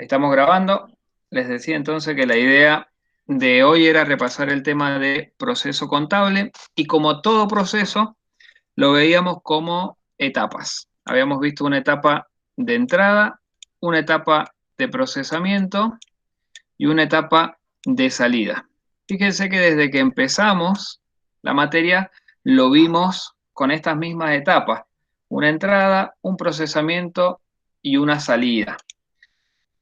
Estamos grabando. Les decía entonces que la idea de hoy era repasar el tema de proceso contable y como todo proceso lo veíamos como etapas. Habíamos visto una etapa de entrada, una etapa de procesamiento y una etapa de salida. Fíjense que desde que empezamos la materia lo vimos con estas mismas etapas, una entrada, un procesamiento y una salida.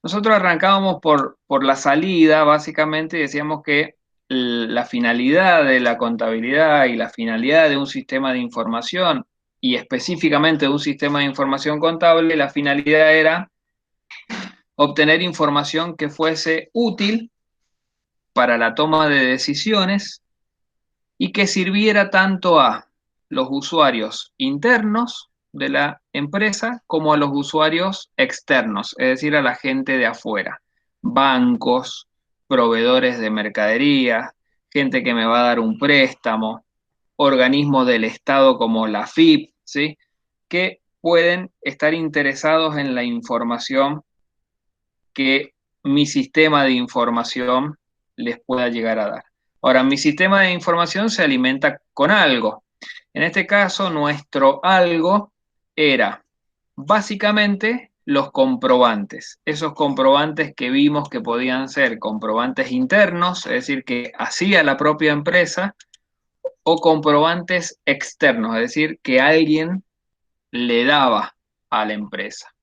Nosotros arrancábamos por la salida, básicamente, y decíamos que la finalidad de la contabilidad y la finalidad de un sistema de información, y específicamente de un sistema de información contable, la finalidad era obtener información que fuese útil para la toma de decisiones y que sirviera tanto a los usuarios internos de la empresa como a los usuarios externos, es decir, a la gente de afuera, bancos, proveedores de mercadería, gente que me va a dar un préstamo, organismos del Estado como la FIP, ¿sí? Que pueden estar interesados en la información que mi sistema de información les pueda llegar a dar. Ahora, mi sistema de información se alimenta con algo. En este caso, nuestro algo era básicamente los comprobantes. Esos comprobantes que vimos que podían ser comprobantes internos, es decir, que hacía la propia empresa, o comprobantes externos, es decir, que alguien le daba a la empresa.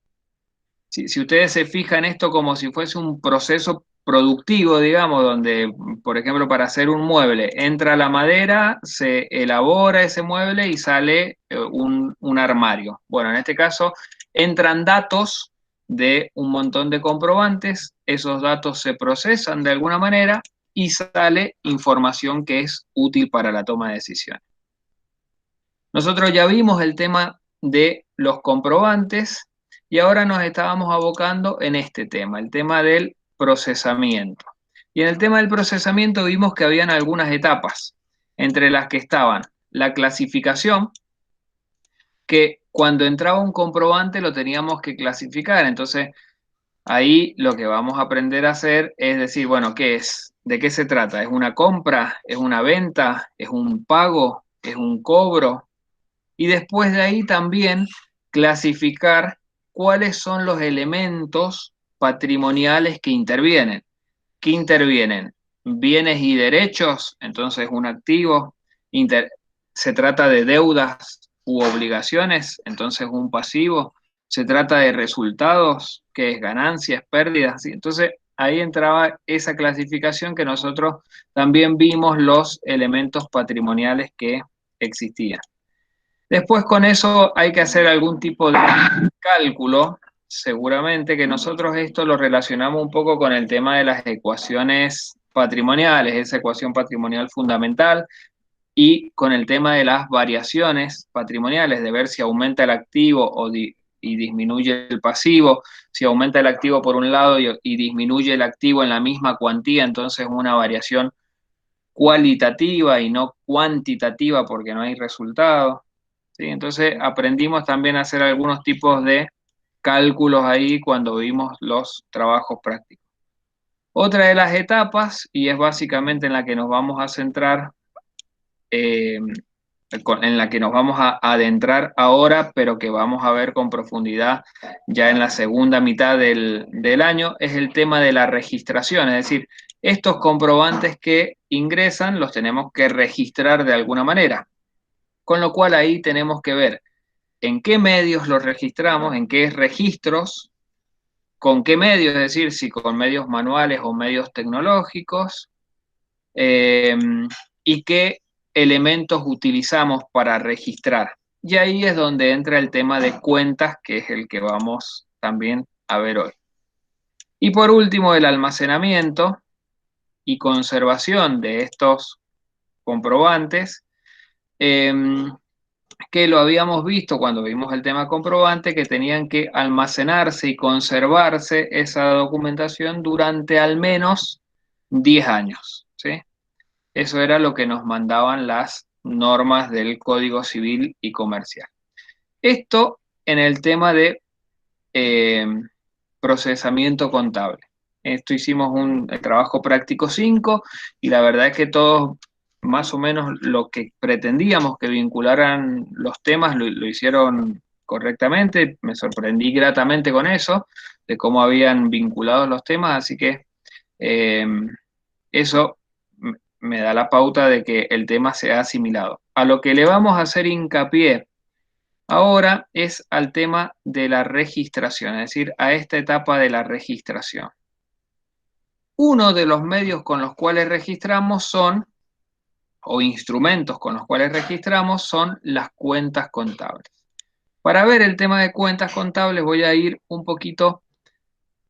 Si ustedes se fijan esto como si fuese un proceso productivo, digamos, donde, por ejemplo, para hacer un mueble, entra la madera, se elabora ese mueble y sale un armario. Bueno, en este caso, entran datos de un montón de comprobantes, esos datos se procesan de alguna manera y sale información que es útil para la toma de decisiones. Nosotros ya vimos el tema de los comprobantes y ahora nos estábamos abocando en este tema, el tema del procesamiento. Y en el tema del procesamiento vimos que habían algunas etapas, entre las que estaban la clasificación, que cuando entraba un comprobante lo teníamos que clasificar. Entonces, ahí lo que vamos a aprender a hacer es decir, bueno, ¿qué es? ¿De qué se trata? ¿Es una compra? ¿Es una venta? ¿Es un pago? ¿Es un cobro? Y después de ahí también clasificar cuáles son los elementos patrimoniales que intervienen. ¿Qué intervienen? Bienes y derechos, entonces un activo. Inter- Se trata de deudas u obligaciones, entonces un pasivo. Se trata de resultados, que es ganancias, pérdidas. ¿Sí? Entonces ahí entraba esa clasificación que nosotros también vimos los elementos patrimoniales que existían. Después con eso hay que hacer algún tipo de cálculo, seguramente que nosotros esto lo relacionamos un poco con el tema de las ecuaciones patrimoniales, esa ecuación patrimonial fundamental, y con el tema de las variaciones patrimoniales, de ver si aumenta el activo y disminuye el pasivo, si aumenta el activo por un lado y disminuye el activo en la misma cuantía, entonces una variación cualitativa y no cuantitativa porque no hay resultado. ¿Sí? Entonces aprendimos también a hacer algunos tipos de cálculos ahí cuando vimos los trabajos prácticos. Otra de las etapas, y es básicamente en la que nos vamos a centrar, eh, en la que nos vamos a adentrar ahora, pero que vamos a ver con profundidad ya en la segunda mitad del año, es el tema de la registración, es decir, estos comprobantes que ingresan los tenemos que registrar de alguna manera, con lo cual ahí tenemos que ver en qué medios los registramos, en qué registros, con qué medios, es decir, si con medios manuales o medios tecnológicos, eh, y qué elementos utilizamos para registrar. Y ahí es donde entra el tema de cuentas, que es el que vamos también a ver hoy. Y por último, el almacenamiento y conservación de estos comprobantes. Eh, que lo habíamos visto cuando vimos el tema comprobante, que tenían que almacenarse y conservarse esa documentación durante al menos 10 años, ¿sí? Eso era lo que nos mandaban las normas del Código Civil y Comercial. Esto en el tema de eh, procesamiento contable. Esto hicimos el trabajo práctico 5 y la verdad es que todos más o menos lo que pretendíamos que vincularan los temas lo hicieron correctamente. Me sorprendí gratamente con eso, de cómo habían vinculado los temas, así que eh, eso me da la pauta de que el tema se ha asimilado. A lo que le vamos a hacer hincapié ahora es al tema de la registración, es decir, a esta etapa de la registración. Uno de los medios con los cuales registramos son, o instrumentos con los cuales registramos, son las cuentas contables. Para ver el tema de cuentas contables voy a ir un poquito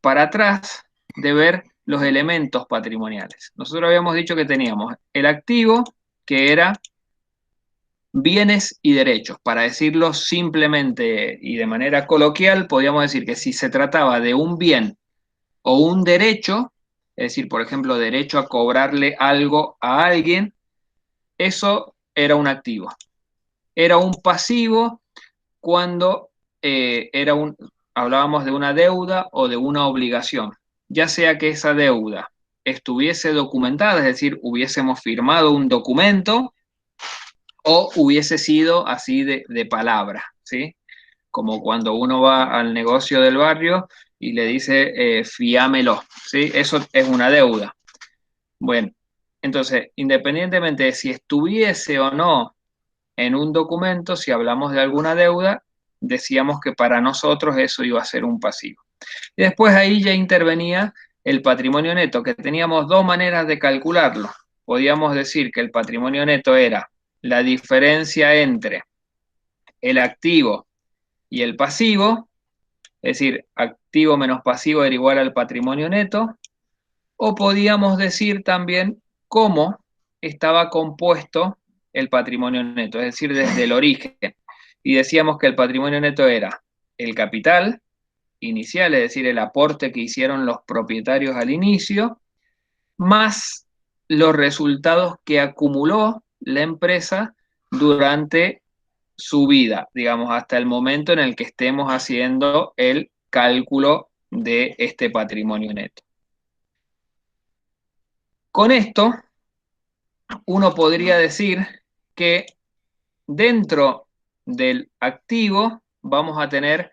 para atrás de ver los elementos patrimoniales. Nosotros habíamos dicho que teníamos el activo, que era bienes y derechos. Para decirlo simplemente y de manera coloquial, podríamos decir que si se trataba de un bien o un derecho, es decir, por ejemplo, derecho a cobrarle algo a alguien, eso era un activo. Era un pasivo cuando hablábamos de una deuda o de una obligación, ya sea que esa deuda estuviese documentada, es decir, hubiésemos firmado un documento o hubiese sido así de palabra, ¿sí? Como cuando uno va al negocio del barrio y le dice, fiámelo, ¿sí? Eso es una deuda. Bueno, entonces, independientemente de si estuviese o no en un documento, si hablamos de alguna deuda, decíamos que para nosotros eso iba a ser un pasivo. Y después ahí ya intervenía el patrimonio neto, que teníamos dos maneras de calcularlo. Podíamos decir que el patrimonio neto era la diferencia entre el activo y el pasivo, es decir, activo menos pasivo era igual al patrimonio neto, o podíamos decir también cómo estaba compuesto el patrimonio neto, es decir, desde el origen. Y decíamos que el patrimonio neto era el capital inicial, es decir, el aporte que hicieron los propietarios al inicio, más los resultados que acumuló la empresa durante su vida, digamos, hasta el momento en el que estemos haciendo el cálculo de este patrimonio neto. Con esto, uno podría decir que dentro del activo vamos a tener,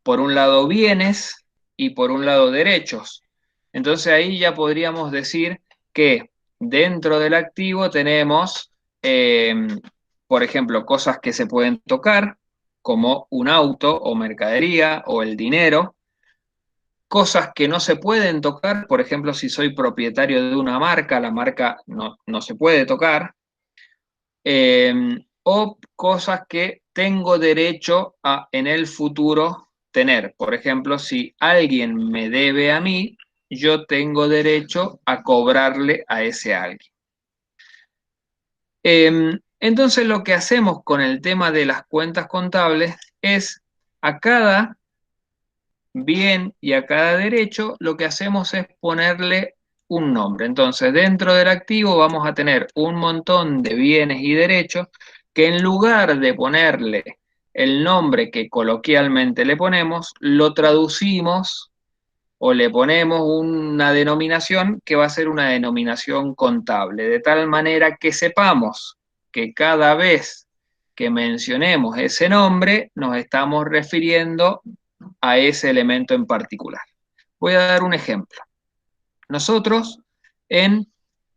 por un lado, bienes y por un lado, derechos. Entonces ahí ya podríamos decir que dentro del activo tenemos, por ejemplo, cosas que se pueden tocar, como un auto o mercadería o el dinero, cosas que no se pueden tocar, por ejemplo, si soy propietario de una marca, la marca no se puede tocar, o cosas que tengo derecho a en el futuro tener. Por ejemplo, si alguien me debe a mí, yo tengo derecho a cobrarle a ese alguien. Entonces lo que hacemos con el tema de las cuentas contables es a cada bien y a cada derecho lo que hacemos es ponerle un nombre. Entonces dentro del activo vamos a tener un montón de bienes y derechos que en lugar de ponerle el nombre que coloquialmente le ponemos, lo traducimos o le ponemos una denominación que va a ser una denominación contable, de tal manera que sepamos que cada vez que mencionemos ese nombre nos estamos refiriendo a ese elemento en particular. Voy a dar un ejemplo. Nosotros en,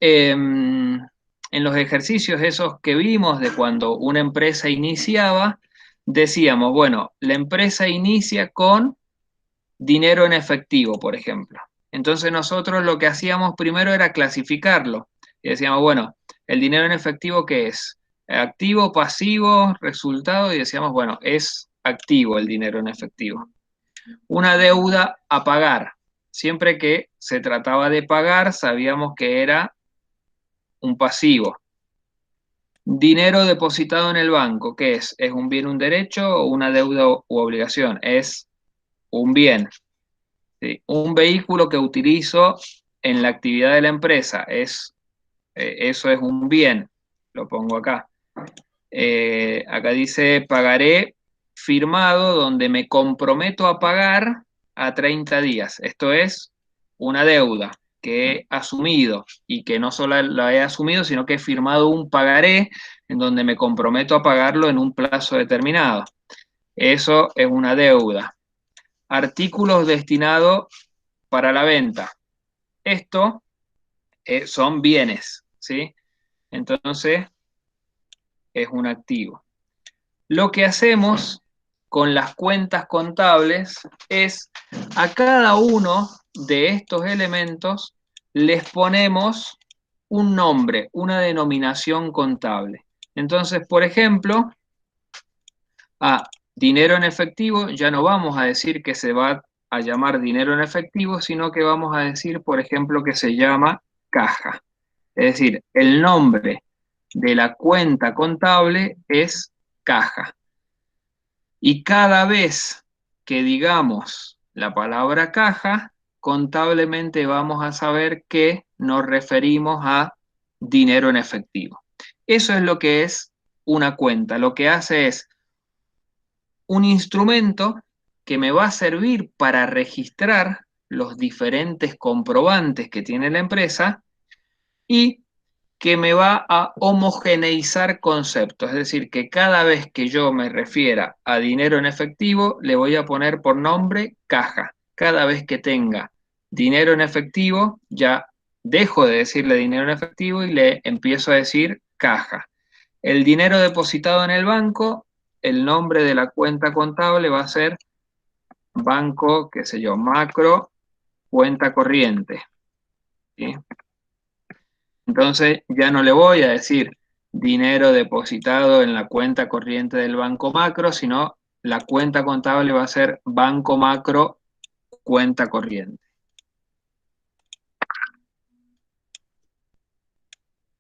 en los ejercicios esos que vimos de cuando una empresa iniciaba, decíamos, bueno, la empresa inicia con dinero en efectivo, por ejemplo. Entonces nosotros lo que hacíamos primero era clasificarlo. Y decíamos, bueno, el dinero en efectivo, ¿qué es? Activo, pasivo, resultado, y decíamos, bueno, es activo el dinero en efectivo. Una deuda a pagar. Siempre que se trataba de pagar, sabíamos que era un pasivo. Dinero depositado en el banco, ¿qué es? ¿Es un bien, un derecho o una deuda u obligación? Es un bien. ¿Sí? Un vehículo que utilizo en la actividad de la empresa, eso es un bien. Lo pongo acá. Acá dice pagaré firmado, donde me comprometo a pagar a 30 días. Esto es una deuda que he asumido y que no solo la he asumido, sino que he firmado un pagaré en donde me comprometo a pagarlo en un plazo determinado. Eso es una deuda. Artículos destinados para la venta. Esto son bienes, ¿sí? Entonces es un activo. Lo que hacemos con las cuentas contables es a cada uno de estos elementos les ponemos un nombre, una denominación contable. Entonces, por ejemplo, a dinero en efectivo ya no vamos a decir que se va a llamar dinero en efectivo, sino que vamos a decir, por ejemplo, que se llama caja. Es decir, el nombre de la cuenta contable es caja. Y cada vez que digamos la palabra caja, contablemente vamos a saber que nos referimos a dinero en efectivo. Eso es lo que es una cuenta. Lo que hace es un instrumento que me va a servir para registrar los diferentes comprobantes que tiene la empresa y que me va a homogeneizar conceptos, es decir, que cada vez que yo me refiera a dinero en efectivo, le voy a poner por nombre caja. Cada vez que tenga dinero en efectivo, ya dejo de decirle dinero en efectivo y le empiezo a decir caja. El dinero depositado en el banco, el nombre de la cuenta contable va a ser banco, qué sé yo, macro, cuenta corriente, ¿sí? Entonces ya no le voy a decir dinero depositado en la cuenta corriente del Banco Macro, sino la cuenta contable va a ser Banco Macro cuenta corriente.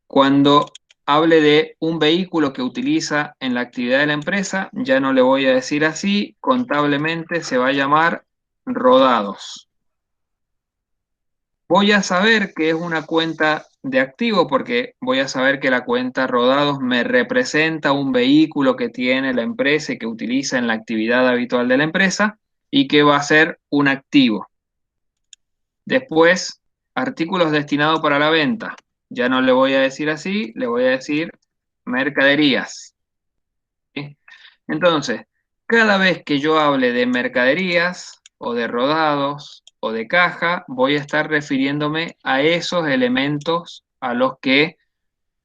Cuando hable de un vehículo que utiliza en la actividad de la empresa, ya no le voy a decir así, contablemente se va a llamar rodados. Voy a saber que es una cuenta de activo porque voy a saber que la cuenta rodados me representa un vehículo que tiene la empresa y que utiliza en la actividad habitual de la empresa y que va a ser un activo. Después, artículos destinados para la venta. Ya no le voy a decir así, le voy a decir mercaderías. ¿Sí? Entonces, cada vez que yo hable de mercaderías o de rodados o de caja, voy a estar refiriéndome a esos elementos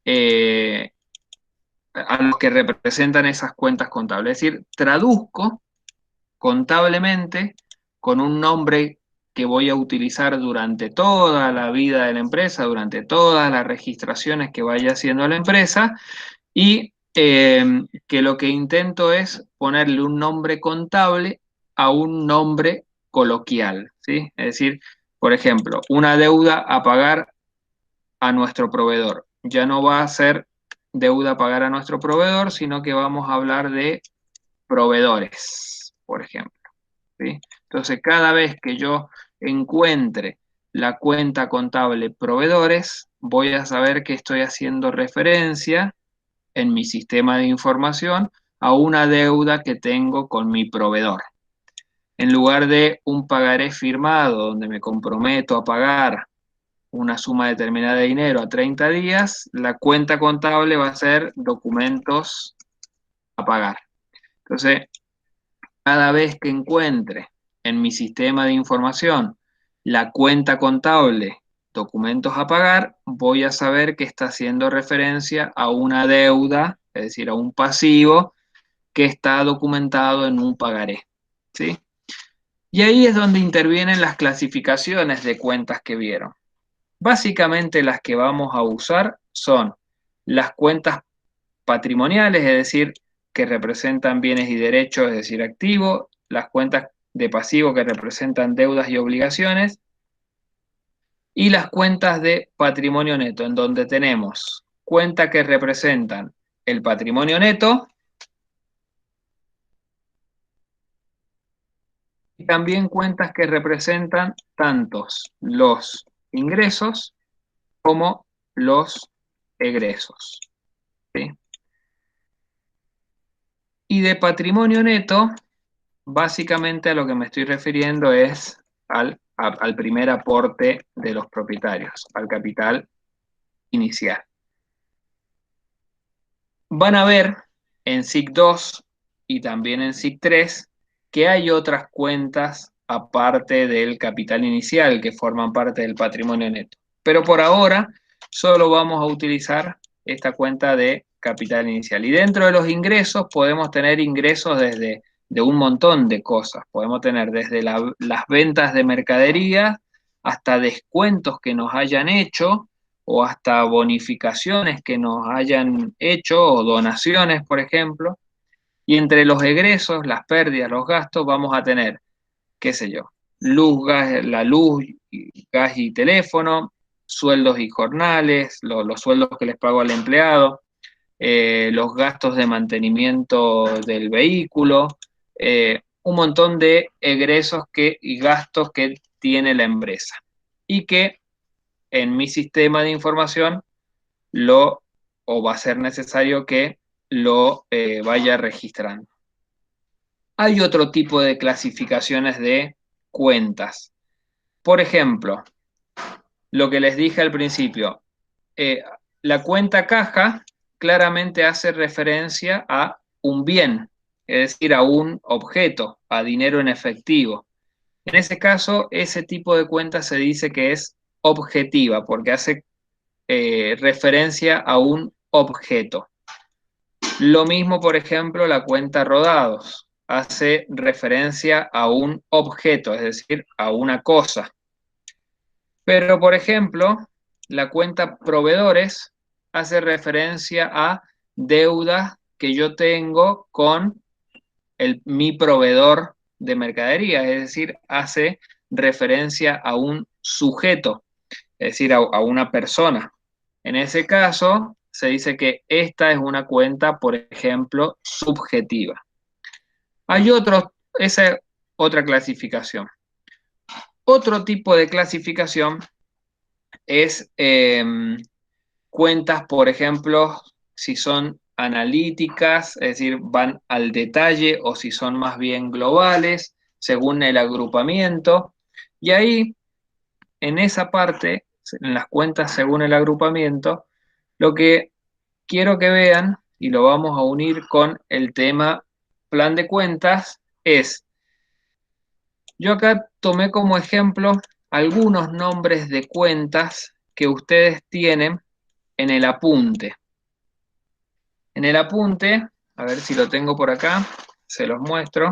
eh, a los que representan esas cuentas contables. Es decir, traduzco contablemente con un nombre que voy a utilizar durante toda la vida de la empresa, durante todas las registraciones que vaya haciendo la empresa, y que lo que intento es ponerle un nombre contable a un nombre coloquial, ¿sí? Es decir, por ejemplo, una deuda a pagar a nuestro proveedor. Ya no va a ser deuda a pagar a nuestro proveedor, sino que vamos a hablar de proveedores, por ejemplo, ¿sí? Entonces, cada vez que yo encuentre la cuenta contable proveedores, voy a saber que estoy haciendo referencia en mi sistema de información a una deuda que tengo con mi proveedor. En lugar de un pagaré firmado donde me comprometo a pagar una suma determinada de dinero a 30 días, la cuenta contable va a ser documentos a pagar. Entonces, cada vez que encuentre en mi sistema de información la cuenta contable, documentos a pagar, voy a saber que está haciendo referencia a una deuda, es decir, a un pasivo que está documentado en un pagaré, ¿sí? Y ahí es donde intervienen las clasificaciones de cuentas que vieron. Básicamente las que vamos a usar son las cuentas patrimoniales, es decir, que representan bienes y derechos, es decir, activos, las cuentas de pasivo que representan deudas y obligaciones, y las cuentas de patrimonio neto, en donde tenemos cuentas que representan el patrimonio neto y también cuentas que representan tantos los ingresos como los egresos, ¿sí? Y de patrimonio neto Básicamente a lo que me estoy refiriendo es al primer aporte de los propietarios, al capital inicial. Van a ver en SIC 2 y también en SIC 3 que hay otras cuentas aparte del capital inicial que forman parte del patrimonio neto. Pero por ahora solo vamos a utilizar esta cuenta de capital inicial. Y dentro de los ingresos podemos tener ingresos desde de un montón de cosas. Podemos tener desde las ventas de mercadería hasta descuentos que nos hayan hecho o hasta bonificaciones que nos hayan hecho o donaciones, por ejemplo. Y entre los egresos, las pérdidas, los gastos, vamos a tener, qué sé yo, luz, gas, la luz, gas y teléfono, sueldos y jornales, los sueldos que les pago al empleado, los gastos de mantenimiento del vehículo, un montón de egresos y gastos que tiene la empresa. Y que en mi sistema de información o va a ser necesario que lo vaya registrando. Hay otro tipo de clasificaciones de cuentas. Por ejemplo, lo que les dije al principio, eh, la cuenta caja claramente hace referencia a un bien, es decir, a un objeto, a dinero en efectivo. En ese caso, ese tipo de cuenta se dice que es objetiva, porque hace referencia a un objeto. Lo mismo, por ejemplo, la cuenta rodados hace referencia a un objeto, es decir, a una cosa. Pero, por ejemplo, la cuenta proveedores hace referencia a deudas que yo tengo con mi proveedor de mercadería, es decir, hace referencia a un sujeto, es decir, a una persona. En ese caso, se dice que esta es una cuenta, por ejemplo, subjetiva. Hay esa otra clasificación. Otro tipo de clasificación es cuentas, por ejemplo, si son analíticas, es decir, van al detalle o si son más bien globales, según el agrupamiento. Y ahí, en esa parte, en las cuentas según el agrupamiento, lo que quiero que vean, y lo vamos a unir con el tema plan de cuentas, es, yo acá tomé como ejemplo algunos nombres de cuentas que ustedes tienen en el apunte. En el apunte, a ver si lo tengo por acá, se los muestro.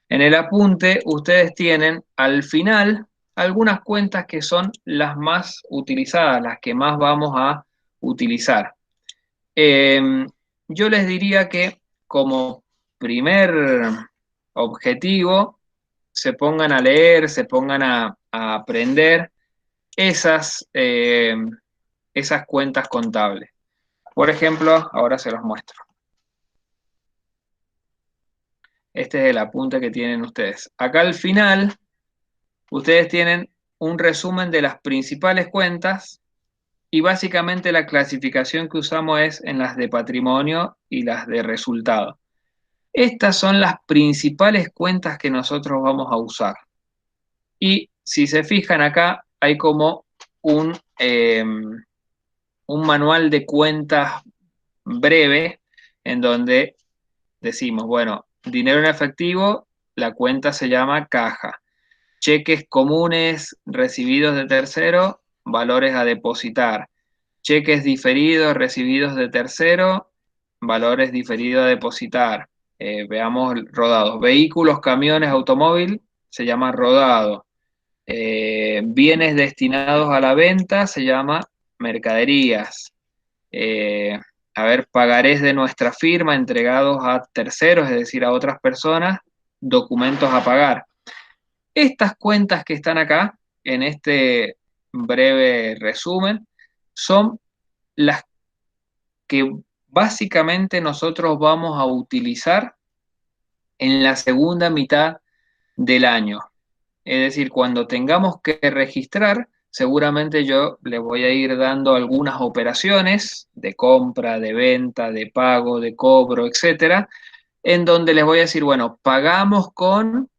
En el apunte ustedes tienen al final algunas cuentas que son las más utilizadas, las que más vamos a utilizar. Eh, yo les diría que como primer objetivo se pongan a leer, se pongan a aprender esas cuentas contables. Por ejemplo, ahora se los muestro. Este es el apunte que tienen ustedes. Acá al final, ustedes tienen un resumen de las principales cuentas y básicamente la clasificación que usamos es en las de patrimonio y las de resultado. Estas son las principales cuentas que nosotros vamos a usar. Y si se fijan acá, hay como un manual de cuentas breve en donde decimos, bueno, dinero en efectivo, la cuenta se llama caja. Cheques comunes recibidos de tercero, valores a depositar. Cheques diferidos recibidos de tercero, valores diferidos a depositar. Veamos rodados. Vehículos, camiones, automóvil, se llama rodado. Bienes destinados a la venta, se llama mercaderías. Eh, a ver, pagarés de nuestra firma entregados a terceros, es decir, a otras personas, documentos a pagar. Estas cuentas que están acá, en este breve resumen, son las que básicamente nosotros vamos a utilizar en la segunda mitad del año. Es decir, cuando tengamos que registrar, seguramente yo le voy a ir dando algunas operaciones de compra, de venta, de pago, de cobro, etcétera, en donde les voy a decir, bueno, pagamos con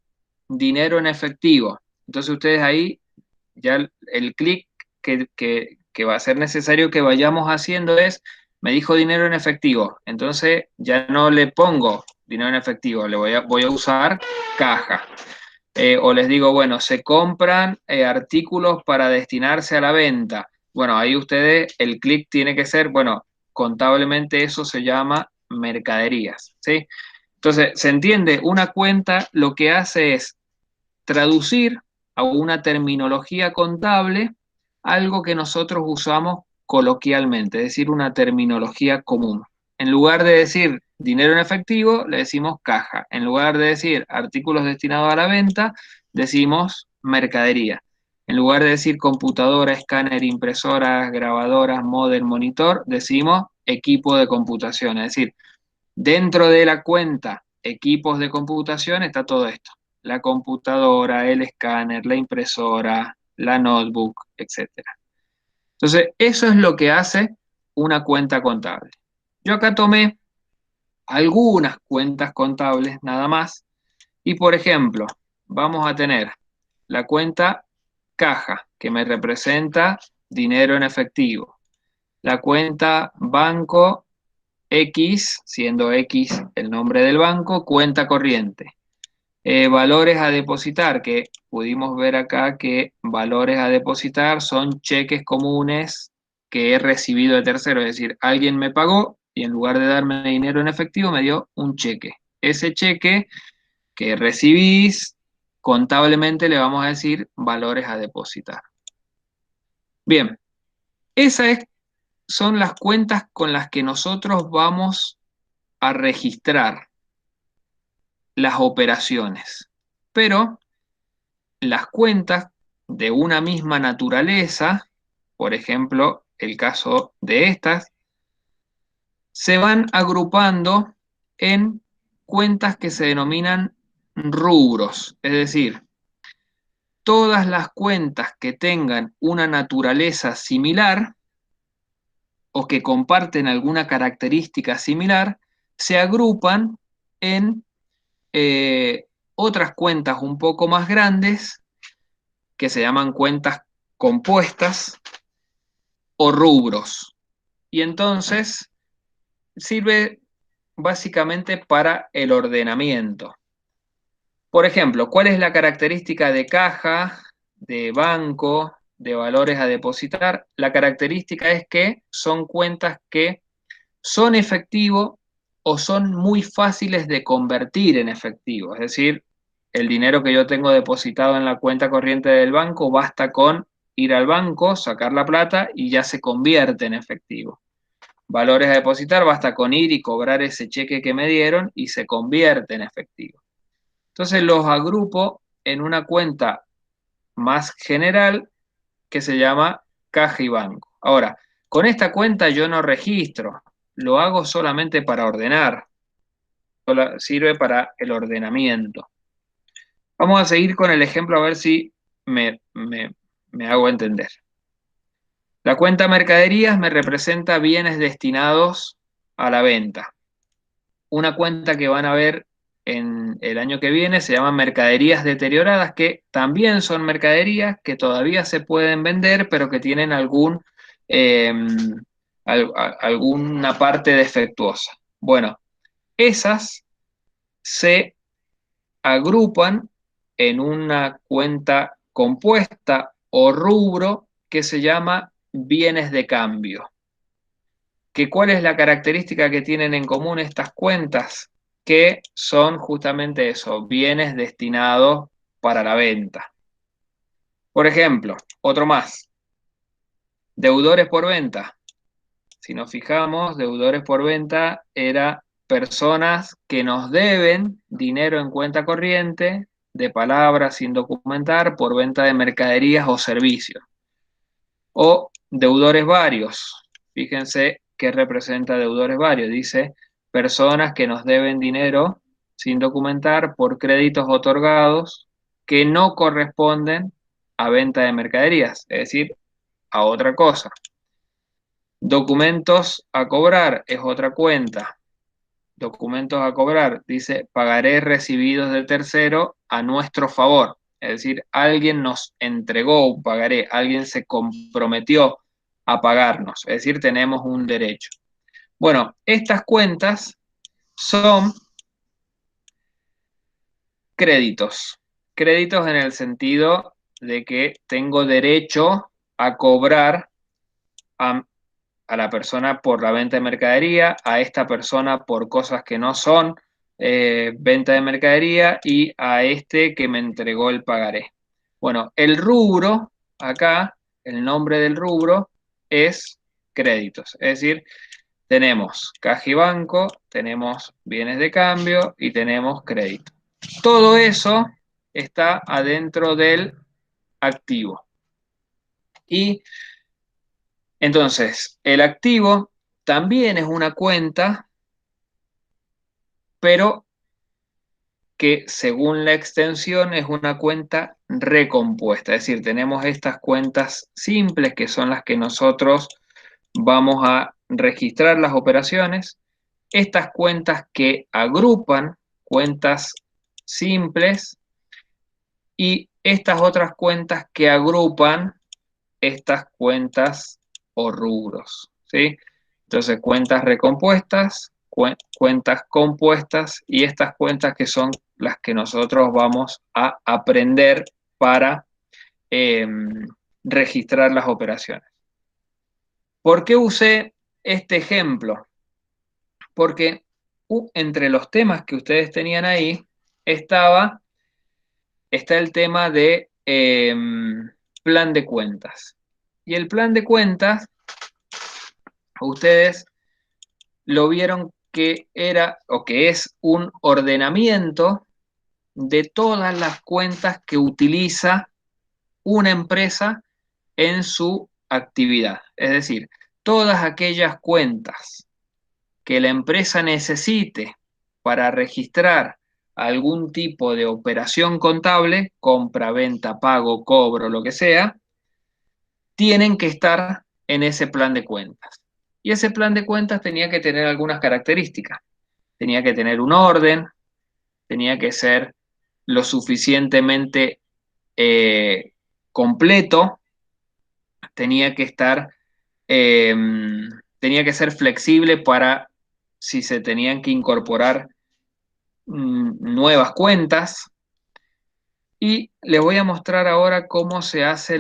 dinero en efectivo. Entonces ustedes ahí, ya el clic que va a ser necesario que vayamos haciendo es, me dijo dinero en efectivo, entonces ya no le pongo dinero en efectivo, voy a usar caja. O les digo, bueno, se compran artículos para destinarse a la venta. Bueno, ahí ustedes, el clic tiene que ser, bueno, contablemente eso se llama mercaderías, ¿sí? Entonces, ¿se entiende? Una cuenta lo que hace es traducir a una terminología contable algo que nosotros usamos coloquialmente, es decir, una terminología común. En lugar de decir dinero en efectivo, le decimos caja. En lugar de decir artículos destinados a la venta, decimos mercadería. En lugar de decir computadora, escáner, impresoras, grabadoras, modem, monitor, decimos equipo de computación. Es decir, dentro de la cuenta equipos de computación está todo esto. La computadora, el escáner, la impresora, la notebook, etcétera. Entonces, eso es lo que hace una cuenta contable. Yo acá tomé algunas cuentas contables nada más y, por ejemplo, vamos a tener la cuenta caja, que me representa dinero en efectivo. La cuenta banco X, siendo X el nombre del banco, cuenta corriente. Valores a depositar, que pudimos ver acá que valores a depositar son cheques comunes que he recibido de tercero, es decir, alguien me pagó y en lugar de darme dinero en efectivo me dio un cheque. Ese cheque que recibís, contablemente le vamos a decir valores a depositar. Bien, esas son las cuentas con las que nosotros vamos a registrar las operaciones. Pero las cuentas de una misma naturaleza, por ejemplo, el caso de estas, se van agrupando en cuentas que se denominan rubros, es decir, todas las cuentas que tengan una naturaleza similar o que comparten alguna característica similar, se agrupan en otras cuentas un poco más grandes que se llaman cuentas compuestas o rubros. Y entonces sirve básicamente para el ordenamiento. Por ejemplo, ¿cuál es la característica de caja, de banco, de valores a depositar? La característica es que son cuentas que son efectivo o son muy fáciles de convertir en efectivo. Es decir, el dinero que yo tengo depositado en la cuenta corriente del banco, basta con ir al banco, sacar la plata y ya se convierte en efectivo. Valores a depositar, basta con ir y cobrar ese cheque que me dieron y se convierte en efectivo. Entonces los agrupo en una cuenta más general que se llama caja y banco. Ahora, con esta cuenta yo no registro, lo hago solamente para ordenar, sirve para el ordenamiento. Vamos a seguir con el ejemplo a ver si me hago entender. La cuenta mercaderías me representa bienes destinados a la venta. Una cuenta que van a ver en el año que viene se llama mercaderías deterioradas, que también son mercaderías que todavía se pueden vender, pero que tienen eh, alguna parte defectuosa. Bueno, esas se agrupan en una cuenta compuesta o rubro que se llama bienes de cambio. ¿Cuál es la característica que tienen en común estas cuentas? Que son justamente eso, bienes destinados para la venta. Por ejemplo, otro más, deudores por venta. Si nos fijamos, deudores por venta era personas que nos deben dinero en cuenta corriente, de palabras sin documentar, por venta de mercaderías o servicios. O deudores varios. Fíjense qué representa deudores varios. Dice, personas que nos deben dinero sin documentar por créditos otorgados que no corresponden a venta de mercaderías, es decir, a otra cosa. Documentos a cobrar es otra cuenta. documentos a cobrar, dice pagaré recibidos de tercero a nuestro favor. Es decir, alguien nos entregó un pagaré, alguien se comprometió a pagarnos. Es decir, tenemos un derecho. Bueno, estas cuentas son créditos. Créditos en el sentido de que tengo derecho a cobrar a, a la persona por la venta de mercadería, a esta persona por cosas que no son venta de mercadería y a este que me entregó el pagaré. Bueno, el rubro, acá, el nombre del rubro es créditos. Es decir, tenemos caja y banco, tenemos bienes de cambio y tenemos crédito. Todo eso está adentro del activo. Y entonces, el activo también es una cuenta, pero que según la extensión es una cuenta recompuesta. Es decir, tenemos estas cuentas simples que son las que nosotros vamos a registrar las operaciones. Estas cuentas que agrupan cuentas simples y estas otras cuentas que agrupan estas cuentas o rubros, ¿sí? Entonces, cuentas recompuestas, cuentas compuestas y estas cuentas que son las que nosotros vamos a aprender para eh, registrar las operaciones. ¿Por qué usé este ejemplo? Porque entre los temas que ustedes tenían ahí está el tema de plan de cuentas. Y el plan de cuentas, ustedes lo vieron que era o que es un ordenamiento de todas las cuentas que utiliza una empresa en su actividad. Es decir, todas aquellas cuentas que la empresa necesite para registrar algún tipo de operación contable, compra, venta, pago, cobro, lo que sea, tienen que estar en ese plan de cuentas. Y ese plan de cuentas tenía que tener algunas características. Tenía que tener un orden, tenía que ser lo suficientemente eh, completo, tenía que estar, eh, tenía que ser flexible para si se tenían que incorporar nuevas cuentas. Y les voy a mostrar ahora cómo se hace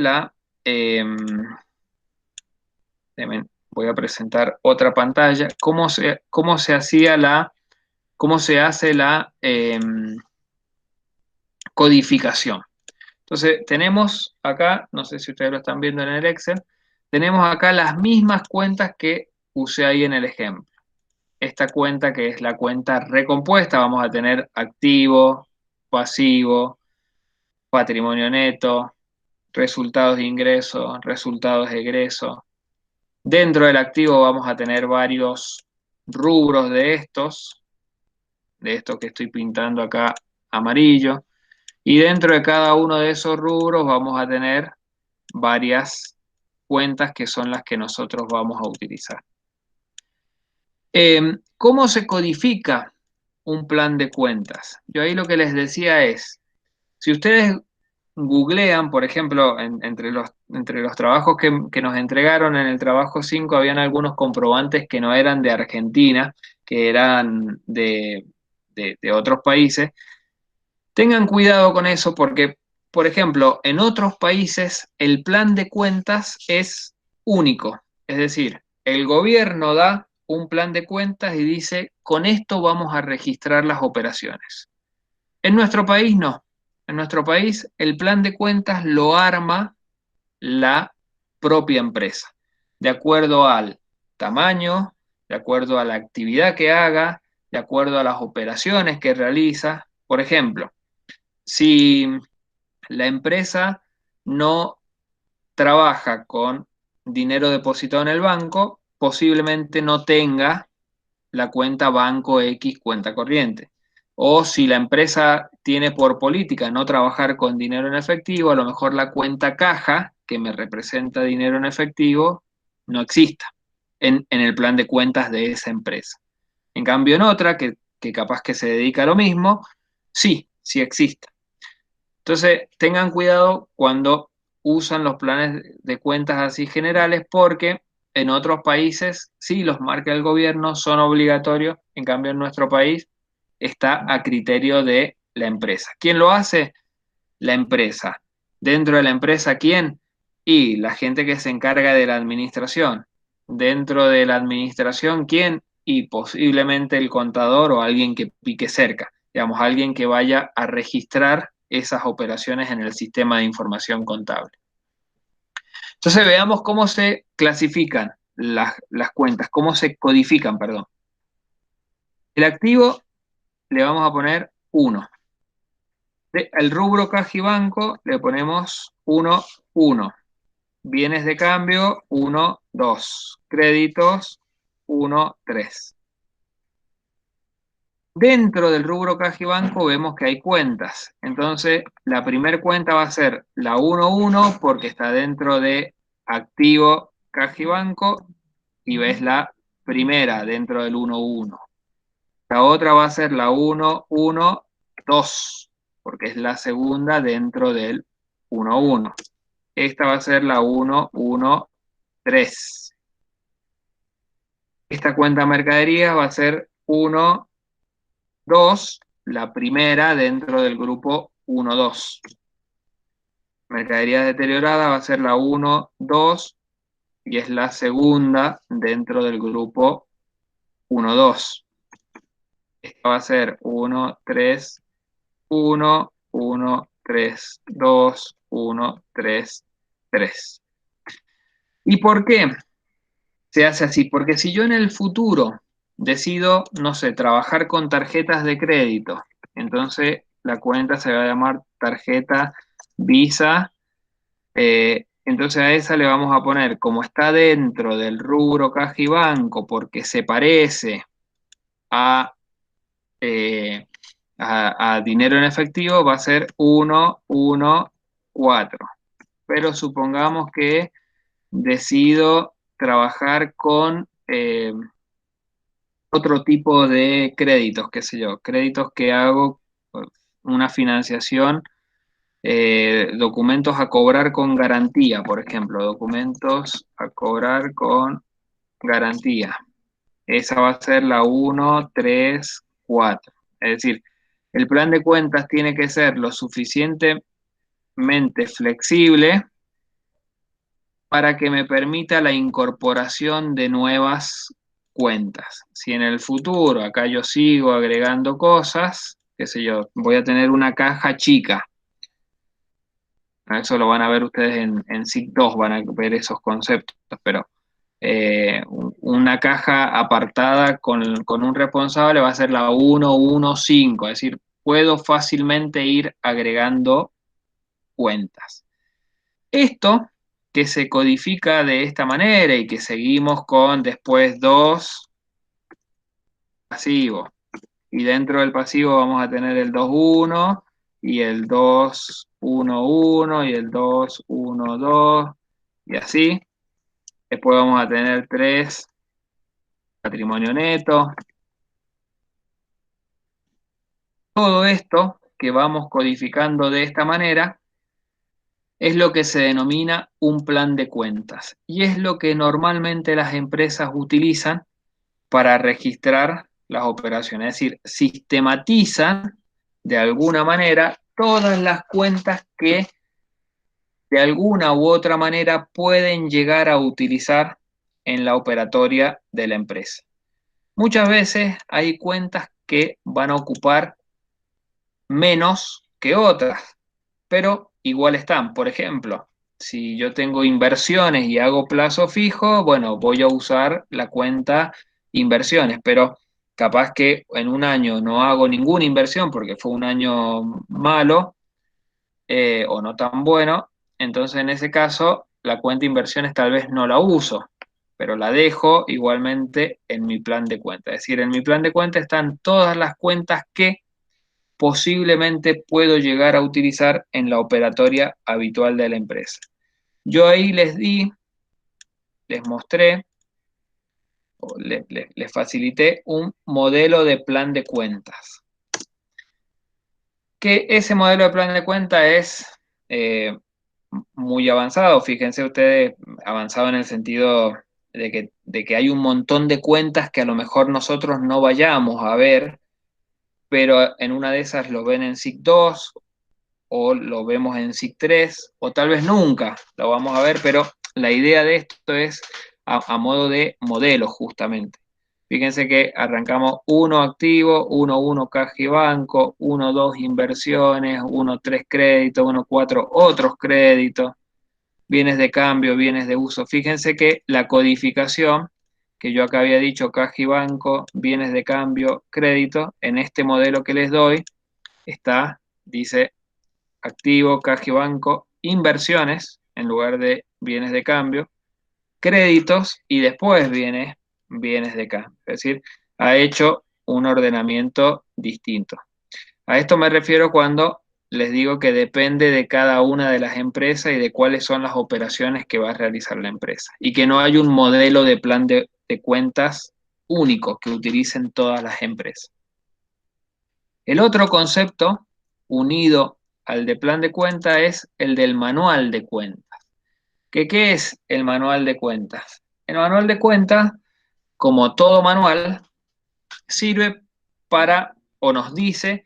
voy a presentar otra pantalla, cómo se hacía cómo se hace la codificación. Entonces, tenemos acá, no sé si ustedes lo están viendo en el Excel, tenemos acá las mismas cuentas que usé ahí en el ejemplo. Esta cuenta que es la cuenta recompuesta, vamos a tener activo, pasivo, patrimonio neto, resultados de ingreso, resultados de egreso. Dentro del activo vamos a tener varios rubros de estos que estoy pintando acá amarillo. Y dentro de cada uno de esos rubros vamos a tener varias cuentas que son las que nosotros vamos a utilizar. ¿Cómo se codifica un plan de cuentas? Yo ahí lo que les decía es, si ustedes googlean, por ejemplo, entre los trabajos que nos entregaron en el trabajo 5, habían algunos comprobantes que no eran de Argentina, que eran de otros países. Tengan cuidado con eso porque, por ejemplo, en otros países el plan de cuentas es único. Es decir, el gobierno da un plan de cuentas y dice, con esto vamos a registrar las operaciones. En nuestro país no. En nuestro país el plan de cuentas lo arma la propia empresa, de acuerdo al tamaño, de acuerdo a la actividad que haga, de acuerdo a las operaciones que realiza. Por ejemplo, si la empresa no trabaja con dinero depositado en el banco, posiblemente no tenga la cuenta banco X cuenta corriente. O si la empresa tiene por política no trabajar con dinero en efectivo, a lo mejor la cuenta caja, que me representa dinero en efectivo, no exista en el plan de cuentas de esa empresa. En cambio, en otra, que capaz que se dedica a lo mismo, sí existe. Entonces, tengan cuidado cuando usan los planes de cuentas así generales, porque en otros países sí los marca el gobierno, son obligatorios, en cambio en nuestro país está a criterio de la empresa. ¿Quién lo hace? La empresa. Dentro de la empresa, ¿quién? Y la gente que se encarga de la administración. Dentro de la administración, ¿quién? Y posiblemente el contador o alguien que pique cerca, digamos, alguien que vaya a registrar esas operaciones en el sistema de información contable. Entonces veamos cómo se clasifican las cuentas, cómo se codifican, perdón. El activo le vamos a poner 1. El rubro caja y banco le ponemos 1, 1. Bienes de cambio, 1, 2. Créditos, 1, 3. Dentro del rubro caja y banco vemos que hay cuentas. Entonces, la primera cuenta va a ser la 1, 1 porque está dentro de activo caja y banco y ves la primera dentro del 1, 1. La otra va a ser la 1, 1, 2 porque es la segunda dentro del 1, 1. Esta va a ser la 1, 1, 3. Esta cuenta mercadería va a ser 1, 2, la primera dentro del grupo 1, 2. Mercadería deteriorada va a ser la 1, 2 y es la segunda dentro del grupo 1, 2. Esta va a ser 1, 3, 1, 1, 3, 2, 1, 3, 3. ¿Y por qué se hace así? Porque si yo en el futuro decido, no sé, trabajar con tarjetas de crédito, entonces la cuenta se va a llamar tarjeta Visa, entonces a esa le vamos a poner, como está dentro del rubro caja y banco, porque se parece a, eh, a dinero en efectivo, va a ser 1, 1, 4. Pero supongamos que decido trabajar con otro tipo de créditos, qué sé yo, créditos que hago, una financiación, documentos a cobrar con garantía, por ejemplo, documentos a cobrar con garantía. Esa va a ser la 1, 3, 4. Es decir, el plan de cuentas tiene que ser lo suficientemente flexible para que me permita la incorporación de nuevas cuentas. Si en el futuro acá yo sigo agregando cosas, qué sé yo, voy a tener una caja chica. Eso lo van a ver ustedes en SIC 2, van a ver esos conceptos, pero una caja apartada con un responsable va a ser la 115, es decir, puedo fácilmente ir agregando cuentas. Esto que se codifica de esta manera y que seguimos con después 2 pasivos. Y dentro del pasivo vamos a tener el 2, 1 y el 2, 1, 1 y el 2, 1, 2 y así. Después vamos a tener 3 patrimonio neto. Todo esto que vamos codificando de esta manera es lo que se denomina un plan de cuentas y es lo que normalmente las empresas utilizan para registrar las operaciones, es decir, sistematizan de alguna manera todas las cuentas que de alguna u otra manera pueden llegar a utilizar en la operatoria de la empresa. Muchas veces hay cuentas que van a ocupar menos que otras, pero igual están. Por ejemplo, si yo tengo inversiones y hago plazo fijo, bueno, voy a usar la cuenta inversiones, pero capaz que en un año no hago ninguna inversión porque fue un año malo o no tan bueno, entonces en ese caso la cuenta inversiones tal vez no la uso, pero la dejo igualmente en mi plan de cuenta. Es decir, en mi plan de cuenta están todas las cuentas que posiblemente puedo llegar a utilizar en la operatoria habitual de la empresa. Yo ahí les mostré les facilité un modelo de plan de cuentas. Que ese modelo de plan de cuenta es muy avanzado. Fíjense ustedes, avanzado en el sentido de que hay un montón de cuentas que a lo mejor nosotros no vayamos a ver, pero en una de esas lo ven en SIC 2 o lo vemos en SIC 3 o tal vez nunca lo vamos a ver, pero la idea de esto es a modo de modelo justamente. Fíjense que arrancamos 1 activo, 1 caja y banco, 1 2 inversiones, 1 3 créditos, 1 4 otros créditos, bienes de cambio, bienes de uso. Fíjense que la codificación, que yo acá había dicho caja y banco, bienes de cambio, crédito, en este modelo que les doy, dice activo, caja y banco, inversiones, en lugar de bienes de cambio, créditos y después viene bienes de cambio. Es decir, ha hecho un ordenamiento distinto. A esto me refiero cuando les digo que depende de cada una de las empresas y de cuáles son las operaciones que va a realizar la empresa. Y que no hay un modelo de plan de cuentas único que utilicen todas las empresas. El otro concepto unido al de plan de cuenta es el del manual de cuentas. ¿Qué es el manual de cuentas? El manual de cuentas, como todo manual, sirve para o nos dice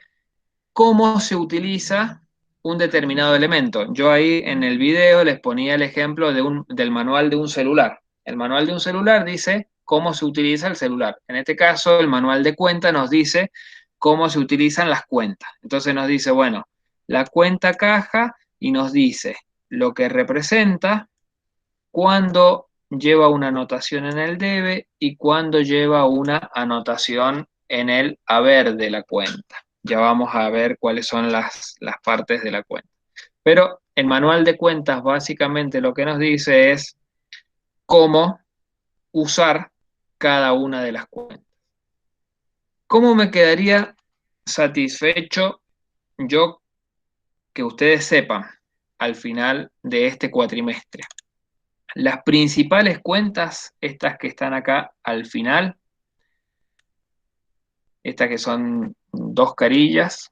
cómo se utiliza un determinado elemento. Yo ahí en el video les ponía el ejemplo del manual de un celular. El manual de un celular dice cómo se utiliza el celular. En este caso, el manual de cuenta nos dice cómo se utilizan las cuentas. Entonces nos dice, bueno, la cuenta caja y nos dice lo que representa, cuándo lleva una anotación en el debe y cuándo lleva una anotación en el haber de la cuenta. Ya vamos a ver cuáles son las partes de la cuenta. Pero el manual de cuentas básicamente lo que nos dice es cómo usar cada una de las cuentas. ¿Cómo me quedaría satisfecho yo que ustedes sepan al final de este cuatrimestre? Las principales cuentas, estas que están acá al final, estas que son 2 carillas,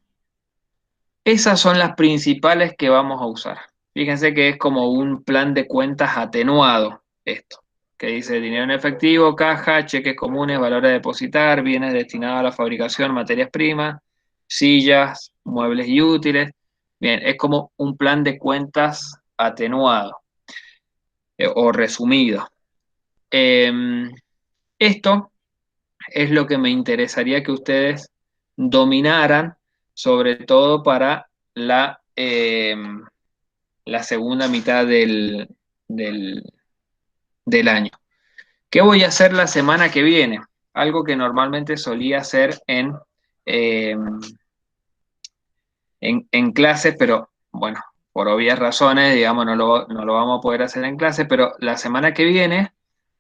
esas son las principales que vamos a usar. Fíjense que es como un plan de cuentas atenuado esto, que dice dinero en efectivo, caja, cheques comunes, valores a depositar, bienes destinados a la fabricación, materias primas, sillas, muebles y útiles. Bien, es como un plan de cuentas atenuado o resumido. Esto es lo que me interesaría que ustedes dominaran, sobre todo para la segunda mitad del, del año. ¿Qué voy a hacer la semana que viene? Algo que normalmente solía hacer eh, en clases, pero bueno, por obvias razones, digamos, no lo vamos a poder hacer en clase, pero la semana que viene,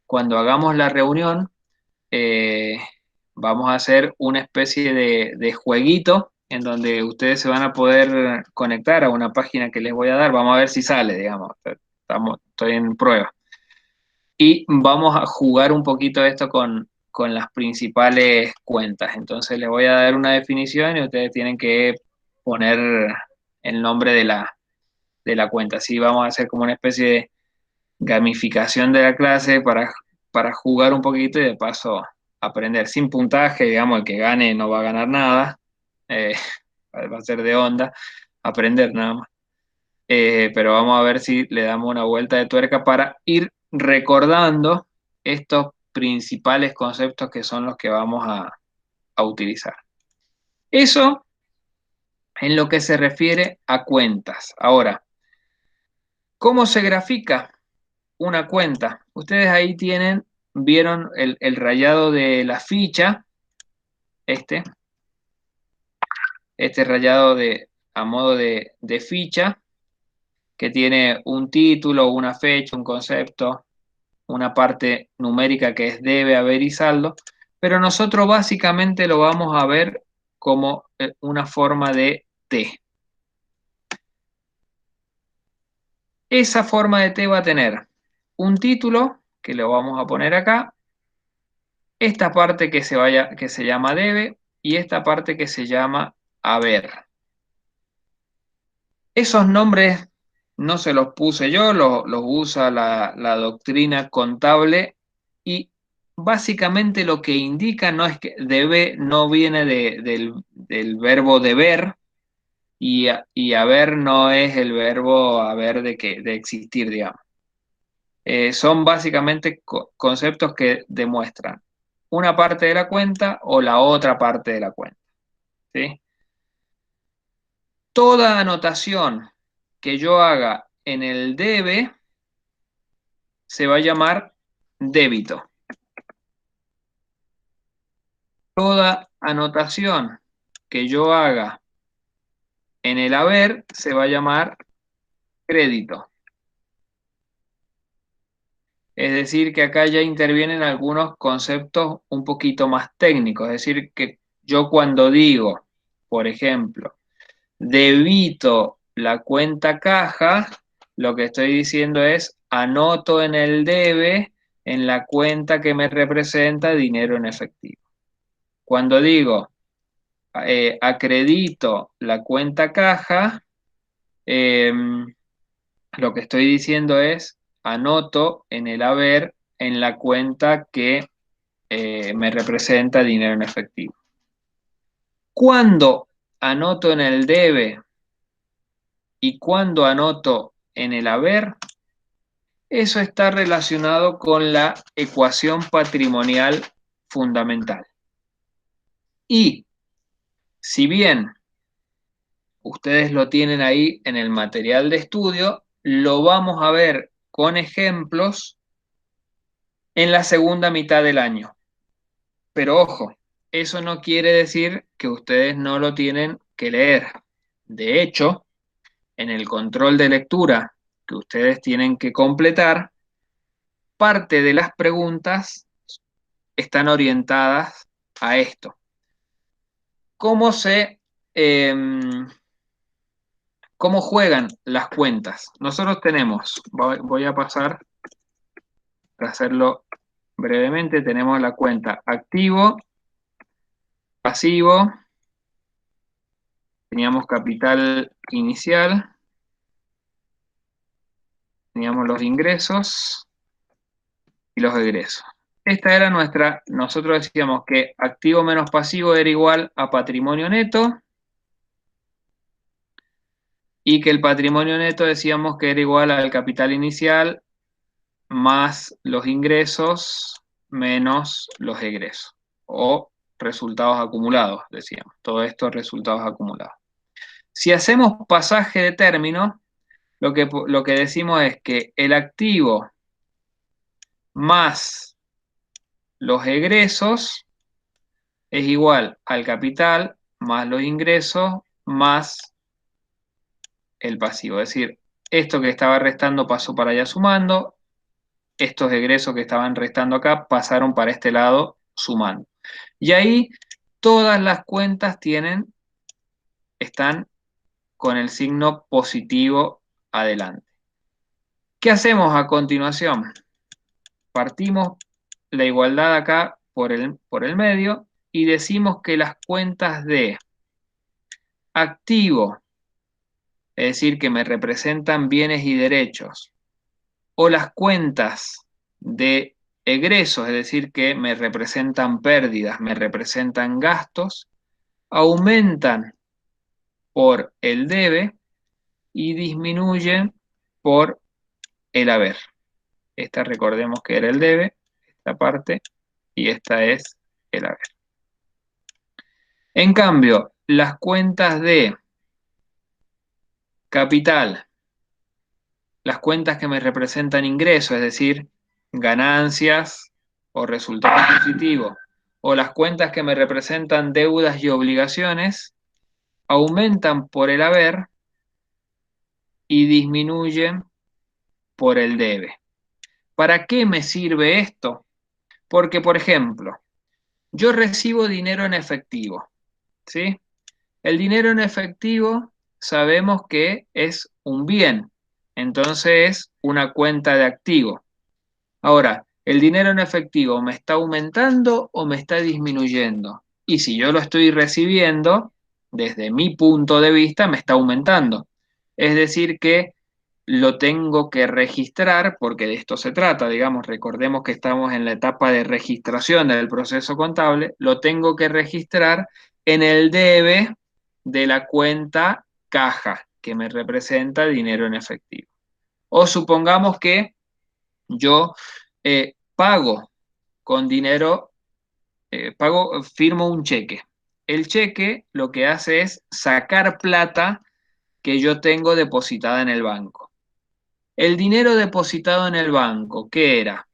cuando hagamos la reunión, eh, vamos a hacer una especie de jueguito en donde ustedes se van a poder conectar a una página que les voy a dar. Vamos a ver si sale, digamos. Estoy en prueba. Y vamos a jugar un poquito esto con las principales cuentas. Entonces les voy a dar una definición y ustedes tienen que poner el nombre de la cuenta. Así vamos a hacer como una especie de gamificación de la clase para jugar un poquito y de paso aprender sin puntaje, digamos, el que gane no va a ganar nada, eh, va a ser de onda, aprender nada más. Pero vamos a ver si le damos una vuelta de tuerca para ir recordando estos principales conceptos que son los que vamos a utilizar. Eso en lo que se refiere a cuentas. Ahora, ¿cómo se grafica una cuenta? Ustedes ahí vieron el rayado de la ficha, este, este rayado a modo de ficha, que tiene un título, una fecha, un concepto, una parte numérica que es debe, haber y saldo, pero nosotros básicamente lo vamos a ver como una forma de T. Esa forma de T va a tener un título, que lo vamos a poner acá, esta parte que se llama debe y esta parte que se llama haber. Esos nombres no se los puse yo, los usa la doctrina contable y básicamente lo que indica no es que debe, no viene del verbo deber y haber no es el verbo haber de existir, digamos. Son básicamente conceptos que demuestran una parte de la cuenta o la otra parte de la cuenta, ¿sí? Toda anotación que yo haga en el debe se va a llamar débito. Toda anotación que yo haga en el haber se va a llamar crédito. Es decir, que acá ya intervienen algunos conceptos un poquito más técnicos. Es decir, que yo cuando digo, por ejemplo, debito la cuenta caja, lo que estoy diciendo es anoto en el debe en la cuenta que me representa dinero en efectivo. Cuando digo acredito la cuenta caja, eh, lo que estoy diciendo es anoto en el haber en la cuenta que me representa dinero en efectivo. Cuando anoto en el debe y cuando anoto en el haber, eso está relacionado con la ecuación patrimonial fundamental. Y si bien ustedes lo tienen ahí en el material de estudio, lo vamos a ver con ejemplos en la segunda mitad del año. Pero ojo, eso no quiere decir que ustedes no lo tienen que leer. De hecho, en el control de lectura que ustedes tienen que completar, parte de las preguntas están orientadas a esto. ¿Cómo cómo juegan las cuentas? Nosotros tenemos, voy a pasar para hacerlo brevemente, tenemos la cuenta activo, pasivo, teníamos capital inicial, teníamos los ingresos y los egresos. Esta era nosotros decíamos que activo menos pasivo era igual a patrimonio neto y que el patrimonio neto decíamos que era igual al capital inicial más los ingresos menos los egresos o resultados acumulados, decíamos. Todo esto resultados acumulados. Si hacemos pasaje de término, lo que decimos es que el activo más los egresos es igual al capital más los ingresos más el pasivo. Es decir, esto que estaba restando pasó para allá sumando, estos egresos que estaban restando acá pasaron para este lado sumando. Y ahí todas las cuentas están con el signo positivo adelante. ¿Qué hacemos a continuación? Partimos la igualdad acá por el medio y decimos que las cuentas de activo, es decir, que me representan bienes y derechos, o las cuentas de egresos, es decir, que me representan pérdidas, me representan gastos, aumentan por el debe y disminuyen por el haber. Esta recordemos que era el debe, esta parte, y esta es el haber. En cambio, las cuentas de capital, las cuentas que me representan ingresos, es decir, ganancias o resultados positivos, o las cuentas que me representan deudas y obligaciones, aumentan por el haber y disminuyen por el debe. ¿Para qué me sirve esto? Porque, por ejemplo, yo recibo dinero en efectivo, ¿sí? El dinero en efectivo sabemos que es un bien, entonces es una cuenta de activo. Ahora, ¿El dinero en efectivo me está aumentando o me está disminuyendo? Y si yo lo estoy recibiendo, desde mi punto de vista, me está aumentando. Es decir, que lo tengo que registrar, porque de esto se trata, digamos, recordemos que estamos en la etapa de registración del proceso contable, lo tengo que registrar en el debe de la cuenta caja, que me representa dinero en efectivo. O supongamos que yo pago con dinero, firmo un cheque. El cheque lo que hace es sacar plata que yo tengo depositada en el banco. El dinero depositado en el banco, ¿qué era?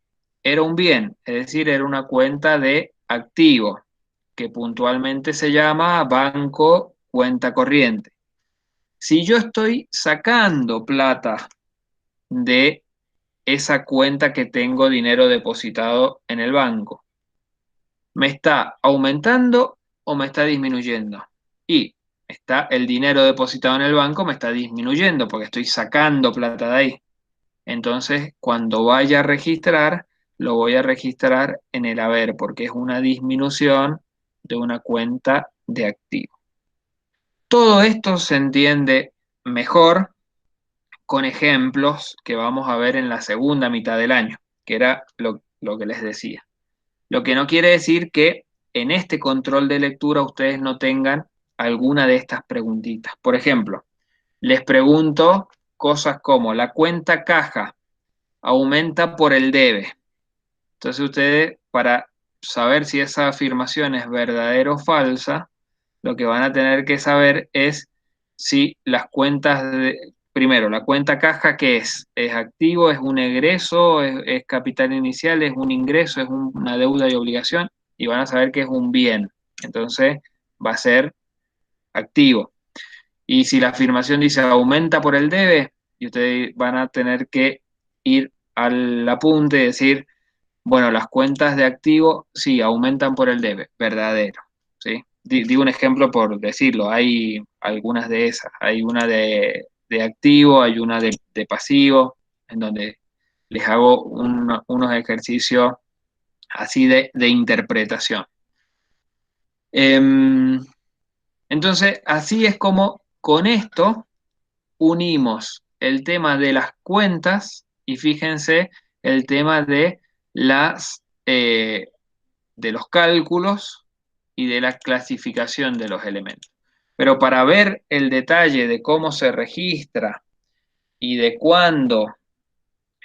Era un bien, es decir, era una cuenta de activo, que puntualmente se llama banco cuenta corriente. Si yo estoy sacando plata de esa cuenta que tengo dinero depositado en el banco, ¿me está aumentando o me está disminuyendo? Y está el dinero depositado en el banco me está disminuyendo porque estoy sacando plata de ahí. Entonces, cuando vaya a registrar, lo voy a registrar en el haber, porque es una disminución de una cuenta de activo. Todo esto se entiende mejor con ejemplos que vamos a ver en la segunda mitad del año, que era lo que les decía. Lo que no quiere decir que en este control de lectura ustedes no tengan alguna de estas preguntitas. Por ejemplo, les pregunto cosas como la cuenta caja aumenta por el debe. Entonces ustedes, para saber si esa afirmación es verdadera o falsa, lo que van a tener que saber es si las cuentas primero, la cuenta caja, ¿qué es? ¿Es activo? ¿Es un egreso? ¿Es capital inicial? ¿Es un ingreso? ¿Es una deuda y obligación? Y van a saber que es un bien. Entonces va a ser activo. Y si la afirmación dice aumenta por el debe, y ustedes van a tener que ir al apunte y decir, bueno, las cuentas de activo sí aumentan por el debe, verdadero, ¿sí? Digo un ejemplo por decirlo, hay algunas de esas, hay una de activo, hay una de pasivo, en donde les hago unos ejercicios así de interpretación. Em, entonces, así es como con esto unimos el tema de las cuentas y fíjense el tema de los cálculos y de la clasificación de los elementos. Pero para ver el detalle de cómo se registra y de cuándo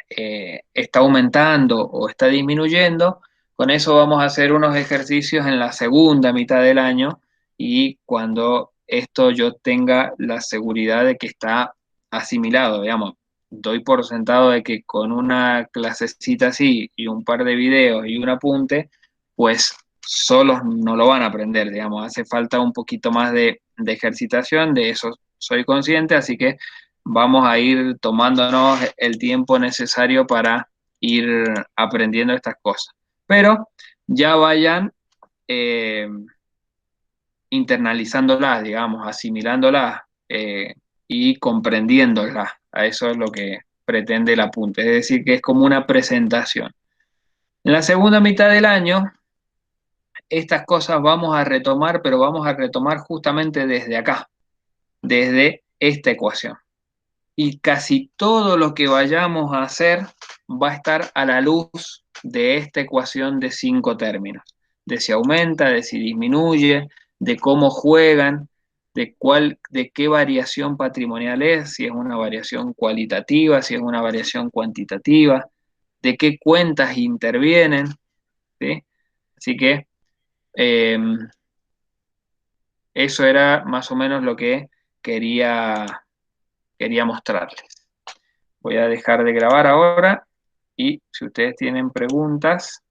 está aumentando o está disminuyendo, con eso vamos a hacer unos ejercicios en la segunda mitad del año y cuando esto yo tenga la seguridad de que está asimilado, digamos, doy por sentado de que con una clasecita así y un par de videos y un apunte, pues solos no lo van a aprender, digamos, hace falta un poquito más de ejercitación, de eso soy consciente, así que vamos a ir tomándonos el tiempo necesario para ir aprendiendo estas cosas. Pero ya vayan eh, internalizándolas, digamos, asimilándolas y comprendiéndolas. A eso es lo que pretende el apunte. Es decir, que es como una presentación. En la segunda mitad del año, estas cosas vamos a retomar, pero vamos a retomar justamente desde acá, desde esta ecuación. Y casi todo lo que vayamos a hacer va a estar a la luz de esta ecuación de 5 términos, de si aumenta, de si disminuye, de cómo juegan, de qué variación patrimonial es, si es una variación cualitativa, si es una variación cuantitativa, de qué cuentas intervienen, ¿sí? Así que eh, eso era más o menos lo que quería mostrarles. Voy a dejar de grabar ahora y si ustedes tienen preguntas,